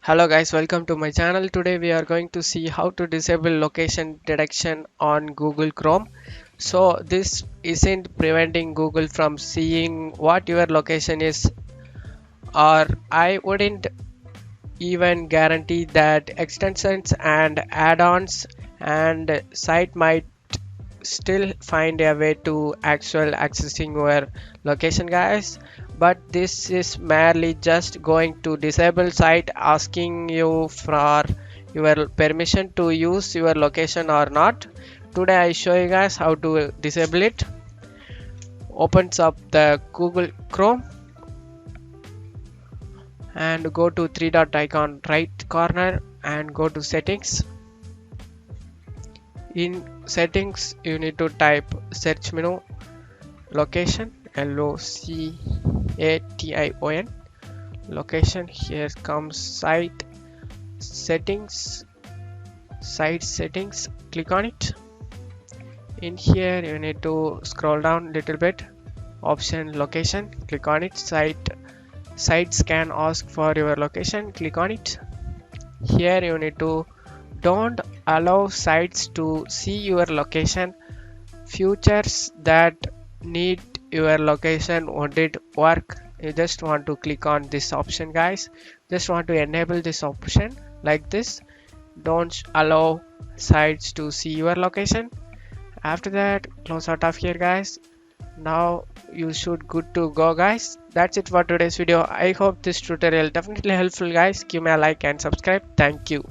Hello guys, welcome to my channel. Today we are going to see how to disable location detection on Google Chrome. So this isn't preventing Google from seeing what your location is, or I wouldn't even guarantee that extensions and add-ons and site might still find a way to actual accessing your location, guys, but this is merely just going to disable site asking you for your permission to use your location or not. Today I show you guys how to disable it. Opens up the Google Chrome and go to three dot icon right corner and go to settings. In settings you need to type search menu location, LOCATION, location. Here comes site settings, click on it. In here you need to scroll down a little bit, option location, click on it. Sites can ask for your location, click on it. Here you need to don't allow sites to see your location. Features that need your location won't it work. You just want to click on this option, guys. Just want to enable this option like this. Don't allow sites to see your location. After that, close out of here, guys. Now you should good to go, guys. That's it for today's video. I hope this tutorial definitely helpful, guys. Give me a like and subscribe. Thank you.